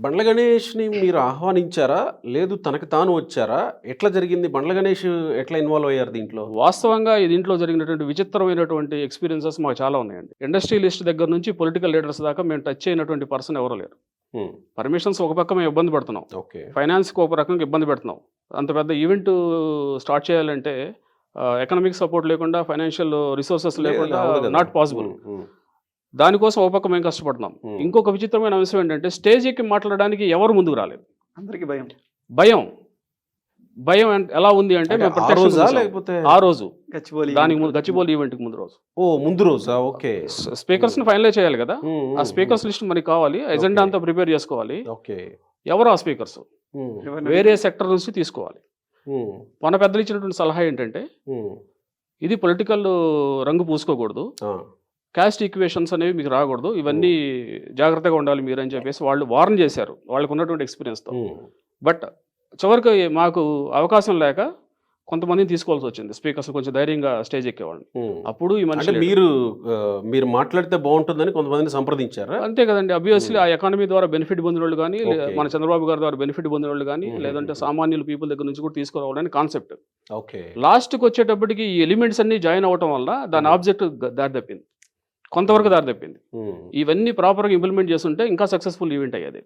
బండ్ల గణేష్‌ని మీరు ఆహ్వానించారా? లేదు తనకి తాను వచ్చారా? ఎట్లా జరిగింది? బండ్ల గణేష్ ఎట్లా ఇన్వాల్వ్ అయ్యారు దీంట్లో? వాస్తవంగా ఈ దీంట్లో జరిగినటువంటి విచిత్రమైనటువంటి ఎక్స్‌పీరియన్సెస్ మాకు చాలా ఉన్నాయండి. ఇండస్ట్రియలిస్ట్ దగ్గర నుంచి పొలిటికల్ లీడర్స్ దాకా మేము టచ్ అయినటువంటి పర్సన్ ఎవరు లేరు. హ్మ్. పర్మిషన్స్ ఒక పక్క మేము ఇబ్బంది పడుతున్నాం. ఓకే. ఫైనాన్స్‌కి ఒక రకంగా ఇబ్బంది పెడుతున్నాం. అంత పెద్ద ఈవెంట్ స్టార్ట్ చేయాలంటే ఎకనామిక్ సపోర్ట్ లేకుండా, ఫైనాన్షియల్ రిసోర్సెస్ లేకుండా అవ్వదు కదా! Not possible. హ్మ్. హ్మ్. దానికోసం ఒక పక్క మేము కష్టపడుతున్నాం. హ్మ్. ఇంకొక విచిత్రమైన అంశం ఏంటంటే స్టేజ్ ఎక్కి మాట్లాడడానికి ఎవరు ముందుకు రాలేదు. అందరికి భయం. భయం. భయం ఎలా ఉంది అంటే అంటే మేము ఆ ప్రత్యక్షంగా రోజా? చూసాం. లేకపోతే ఆ రోజు గచ్చిబౌలి దానికి ముందు గచ్చిబౌలి ఈవెంట్‌కి ముందు రోజు. ఓహ్! ముందు రోజా? ఓకే. స్పీకర్స్‌ని ఫైనలైజ్ చేయాలి కదా! హ్మ్. ఆ హ్మ్. స్పీకర్స్ లిస్ట్ మనకి కావాలి. ఎజెండా అంతా ప్రిపేర్ చేసుకోవాలి. ఓకే. ఎవరు ఆ స్పీకర్స్? హ్మ్. ఎవరిని వేరే సెక్టర్ నుంచి తీసుకోవాలి. హ్మ్. మన పెద్దలు ఇచ్చినటువంటి సలహా ఏంటంటే హ్మ్. ఇది పొలిటికల్ రంగు పూసుకోకూడదు. ఆ! కాస్ట్ ఈక్వేషన్స్ అనేవి మీకు రాకూడదు. ఇవన్నీ జాగ్రత్తగా ఉండాలి మీరు అని చెప్పేసి వాళ్ళు వార్న్ చేశారు. వాళ్ళకు ఉన్నటువంటి ఎక్స్‌పీరియన్స్‌తో. హ్మ్. బట్ చివరికి మాకు అవకాశం లేక కొంతమందిని తీసుకోవాల్సి వచ్చింది. స్పీకర్స్ కొంచెం ధైర్యంగా స్టేజ్ ఎక్కేవాళ్ళని. హ్మ్. అప్పుడు ఈ అంటే మనిషి లేడు. మీరు మాట్లాడితే బావుంటుందని కొంతమందిని సంప్రదించారా? అంతే కదండి. అబ్వియస్లీ ఆ ఎకానమీ ద్వారా బెనిఫిట్ పొందినోళ్ళు గానీ, ఓకే. మన చంద్రబాబు గారి ద్వారా బెనిఫిట్ పొందినోళ్ళు గానీ, హుహుహు. లేదంటే సామాన్యుల పీపుల్ దగ్గర నుంచి కూడా తీసుకురావాలని కాన్సెప్ట్. ఓకే. లాస్ట్‌కొచ్చేటప్పటికి ఈ ఎలిమెంట్స్ అన్నీ జాయిన్ అవ్వటం వల్ల దాని ఆబ్జెక్ట్ దారి తప్పింది. కొంతవరకు దారి తప్పింది. హ్మ్. ఇవన్నీ ప్రాపర్‌గా ఇంప్లిమెంట్ చేసుంటే ఇంకా సక్సెస్‌ఫుల్ ఈవెంట్ అయ్యేది.